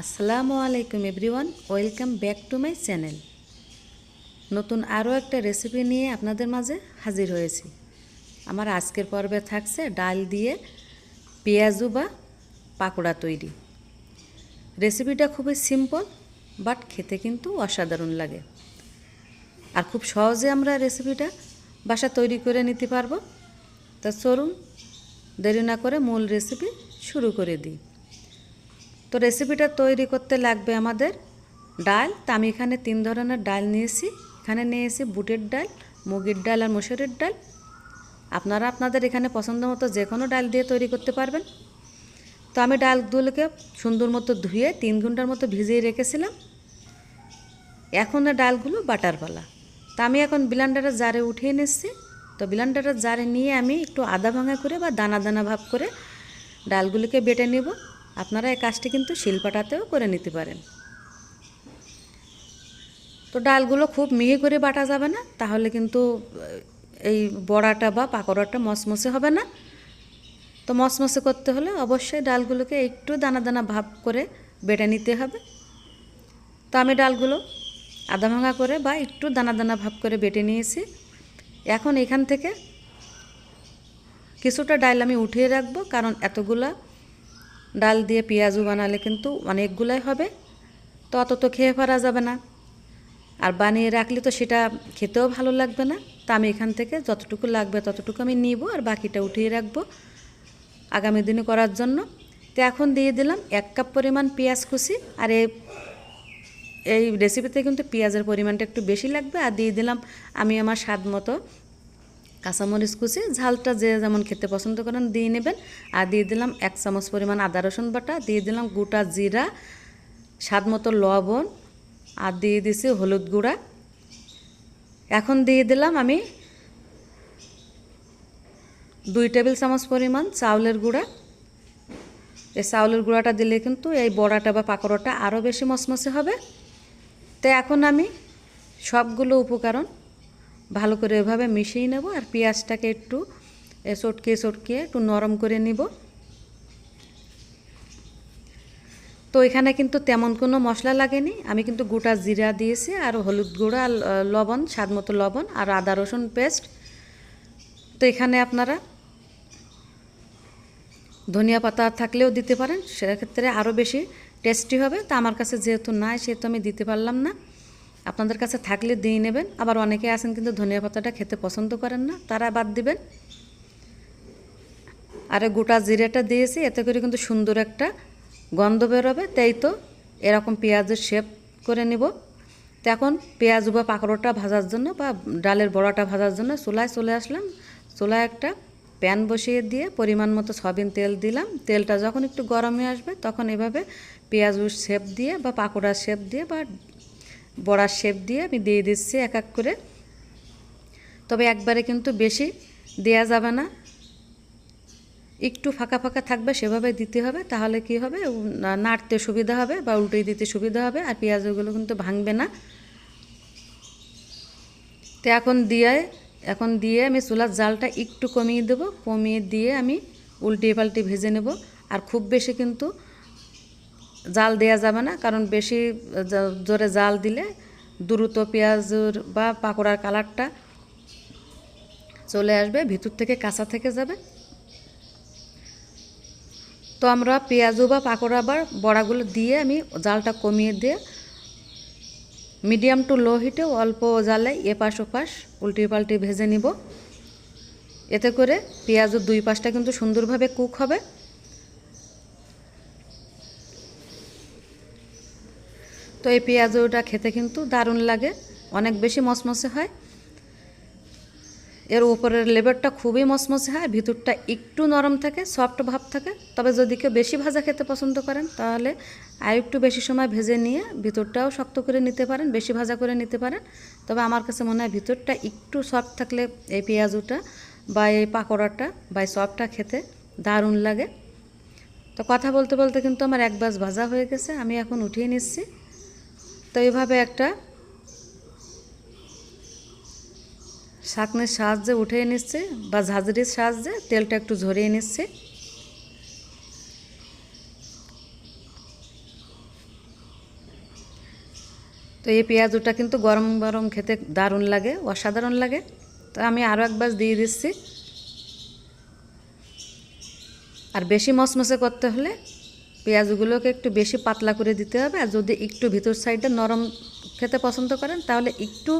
আসসালামু আলাইকুম everyone, welcome back to my channel. নতুন আরও একটা রেসিপি নিয়ে আপনাদের মাঝে হাজির হয়েছি। আমার আজকের পর্বে থাকছে ডাল দিয়ে পেঁয়াজু বা পাকোড়া তৈরি। রেসিপিটা খুবই সিম্পল, বাট খেতে কিন্তু অসাধারণ লাগে। আর খুব সহজে আমরা রেসিপিটা বাসা তৈরি করে নিতে পারবো। তা চলুন দেরি না করে মূল রেসিপি শুরু করে দিই। তো রেসিপিটা তৈরি করতে লাগবে আমাদের ডাল। তা আমি এখানে 3 ধরনের ডাল নিয়েছি। এখানে নিয়েছি বুটের ডাল, মুগের ডাল আর মসুরের ডাল। আপনারা আপনাদের এখানে পছন্দ মতো যে কোনো ডাল দিয়ে তৈরি করতে পারবেন। তো আমি ডালগুলোকে সুন্দর মতো ধুয়ে 3 ঘন্টার মতো ভিজিয়ে রেখেছিলাম। এখন ডালগুলো বাটার পালা। তা আমি এখন ব্লেন্ডারের জারে উঠিয়ে নিচ্ছি। তো ব্লেন্ডারের জারে নিয়ে আমি একটু আদা ভাঙা করে বা দানা দানা ভাব করে ডালগুলোকে বেটে নেব। আপনারা এই কাজটি কিন্তু শিলপাটাতেও করে নিতে পারেন। তো ডালগুলো খুব মিহি করে বাটা যাবে না, তাহলে কিন্তু এই বড়াটা বা পাকোড়াটা মচমচে হবে না। তো মচমচে করতে হলে অবশ্যই ডালগুলোকে একটু দানা দানা ভাব করে বেটে নিতে হবে। তো আমি ডালগুলো আদা ভাঙা করে বা একটু দানা দানা ভাব করে বেটে নিয়েছি। এখন এখান থেকে কিছুটা ডাল আমি উঠিয়ে রাখবো, কারণ এতগুলা ডাল দিয়ে পেঁয়াজু বানালে কিন্তু অনেকগুলাই হবে। তো অত তো খেয়ে ফেরা যাবে না, আর বানিয়ে রাখলে তো সেটা খেতেও ভালো লাগবে না। তা আমি এখান থেকে যতটুকু লাগবে ততটুকু আমি নিব, আর বাকিটা উঠিয়ে রাখবো আগামী দিনে করার জন্য। তো এখন দিয়ে দিলাম 1 কাপ পরিমাণ পেঁয়াজ কুচি। আর এই রেসিপিতে কিন্তু পেঁয়াজের পরিমাণটা একটু বেশি লাগবে। আর দিয়ে দিলাম আমি আমার স্বাদ মতো কাঁচামরিচ কুচি। ঝালটা যে যেমন খেতে পছন্দ করেন দিয়ে নেবেন। আর দিয়ে দিলাম 1 চামচ পরিমাণ আদা রসুন বাটা, দিয়ে দিলাম গোটা জিরা, স্বাদ মতো লবণ, আর দিয়ে দিছি হলুদ গুঁড়া। এখন দিয়ে দিলাম আমি 2 টেবিল চামচ পরিমাণ চাউলের গুঁড়া। এই চাউলের গুঁড়াটা দিলে কিন্তু এই বড়াটা বা পাকোড়াটা আরও বেশি মচমচে হবে। তো এখন আমি সবগুলো উপকরণ ভালো করে এভাবে মিশিয়ে নেব, আর পেঁয়াজটাকে একটু চটকিয়ে একটু নরম করে নিব। তো এখানে কিন্তু তেমন কোনো মশলা লাগেনি। আমি কিন্তু গোটা জিরা দিয়েছি, আর হলুদ গুঁড়া, লবণ, স্বাদ মতো লবণ, আর আদা রসুন পেস্ট। তো এখানে আপনারা ধনিয়া পাতা থাকলেও দিতে পারেন, সেক্ষেত্রে আরও বেশি টেস্টি হবে। তা আমার কাছে যেহেতু নাই সেহেতু আমি দিতে পারলাম না। আপনাদের কাছে থাকলে দিয়ে নেবেন। আবার অনেকে আছেন কিন্তু ধনিয়া পাতাটা খেতে পছন্দ করেন না, তারা বাদ দিবেন। আর গোটা জিরাটা দিয়েছি, এতে করে কিন্তু সুন্দর একটা গন্ধ বেরোবে। তাই তো এরকম পেঁয়াজের শেপ করে নিব। তো এখন পেঁয়াজ বা পাকোড়াটা ভাজার জন্য বা ডালের বড়াটা ভাজার জন্য চুলায় চলে আসলাম। চুলায় একটা প্যান বসিয়ে দিয়ে পরিমাণ মতো সয়াবিন তেল দিলাম। তেলটা যখন একটু গরম হয়ে আসবে তখন এভাবে পেঁয়াজুর শেপ দিয়ে বা পাকোড়ার শেপ দিয়ে বা বড়ার শেপ দিয়ে আমি দিয়ে দিচ্ছি এক এক করে। তবে একবারে কিন্তু বেশি দেয়া যাবে না, একটু ফাঁকা ফাঁকা থাকবে সেভাবে দিতে হবে। তাহলে কি হবে, নাড়তে সুবিধা হবে বা উল্টে দিতে সুবিধা হবে, আর পেঁয়াজগুলো কিন্তু ভাঙবে না। তো এখন দিয়ে আমি চুলার জালটা একটু কমিয়ে দেব। কমিয়ে দিয়ে আমি উল্টে পাল্টে ভেজে নেব। আর খুব বেশি কিন্তু জাল দেয়া যাবে না, কারণ বেশি জোরে জাল দিলে দ্রুত পেঁয়াজের বা পাকোড়ার কালারটা চলে আসবে, ভিতর থেকে কাঁচা থেকে যাবে। তো আমরা পেঁয়াজু বা পাকোড়া বা বড়াগুলো দিয়ে আমি জালটা কমিয়ে দিয়ে মিডিয়াম টু লো হিটে অল্প জালে এপাশ ওপাশ উল্টে পাল্টে ভেজে নিব। এতে করে পেঁয়াজের 2 পাশটা কিন্তু সুন্দরভাবে কুক হবে। তো এই পেঁয়াজটা খেতে কিন্তু দারুণ লাগে, অনেক বেশি মচমচে হয়। এর উপরের লেয়ারটা খুবই মচমচে হয়, ভিতরটা একটু নরম থাকে, সফট ভাব থাকে। তবে যদি কেউ বেশি ভাজা খেতে পছন্দ করেন তাহলে আর একটু বেশি সময় ভেজে নিয়ে ভিতরটাও শক্ত করে নিতে পারেন, বেশি ভাজা করে নিতে পারেন। তবে আমার কাছে মনে হয় ভিতরটা একটু সফট থাকলে এই পেঁয়াজুটা বা এই পাকোড়াটা বা এই সফটটা খেতে দারুণ লাগে। তো কথা বলতে বলতে কিন্তু আমার এক ব্যাচ ভাজা হয়ে গেছে, আমি এখন উঠিয়ে নিচ্ছি। তো এইভাবে একটা ছাঁকনির সাহায্যে উঠিয়ে নিচ্ছে বা ঝাঁঝরির সাহায্যে তেলটা একটু ঝরিয়ে নিচ্ছে। তো এই পেঁয়াজটা কিন্তু গরম গরম খেতে দারুণ লাগে, অসাধারণ লাগে। তো আমি আরও একবার দিয়ে দিচ্ছি। আর বেশি মচমচে করতে হলে পেঁয়াজগুলোকে একটু বেশি পাতলা করে দিতে হবে। আর যদি একটু ভিতর সাইডটা নরম খেতে পছন্দ করেন তাহলে একটু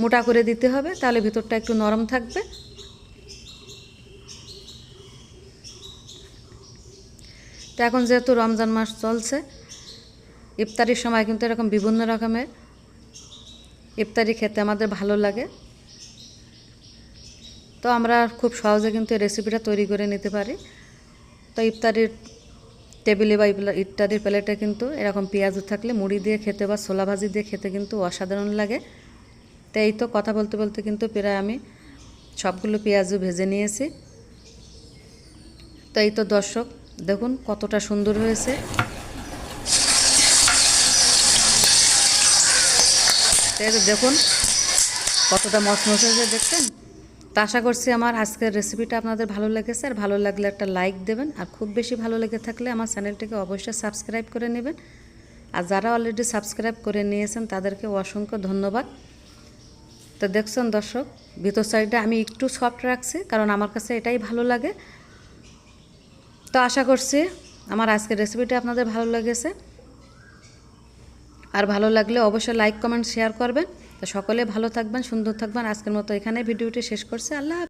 মোটা করে দিতে হবে, তাহলে ভিতরটা একটু নরম থাকবে। তো এখন যেহেতু রমজান মাস চলছে, ইফতারির সময় কিন্তু এরকম বিভিন্ন রকমের ইফতারি খেতে আমাদের ভালো লাগে। তো আমরা খুব সহজে কিন্তু এই রেসিপিটা তৈরি করে নিতে পারি। তো ইফতারির টেবিলে বা ইফতারির প্লেটে কিন্তু এরকম পেঁয়াজ থাকলে মুড়ি দিয়ে খেতে বা ছোলা ভাজি দিয়ে খেতে কিন্তু অসাধারণ লাগে। তো এই তো কথা বলতে বলতে কিন্তু প্রায় আমি সবগুলো পেঁয়াজও ভেজে নিয়েছি। তো এই তো দর্শক দেখুন কতটা সুন্দর হয়েছে। তাই তো দেখুন কতটা মচমচ হয়েছে, দেখছেন? তো আশা করছি আমার আজকের রেসিপিটা আপনাদের ভালো লেগেছে। আর ভালো লাগলে একটা লাইক দেবেন, আর খুব বেশি ভালো লেগে থাকলে আমার চ্যানেলটিকে অবশ্যই সাবস্ক্রাইব করে নেবেন। আর যারা অলরেডি সাবস্ক্রাইব করে নিয়েছেন তাদেরকে অসংখ্য ধন্যবাদ। তো দেখছেন দর্শক, ভিতর সাইডটা আমি একটু সফট রাখছি, কারণ আমার কাছে এটাই ভালো লাগে। তো আশা করছি আমার আজকের রেসিপিটা আপনাদের ভালো লেগেছে। আর ভালো লাগলে অবশ্যই লাইক কমেন্ট শেয়ার করবেন। তো সকলে ভালো থাকবেন, সুন্দর থাকবেন। আজকের মতো এখানে ভিডিওটি শেষ করছি। আল্লাহ।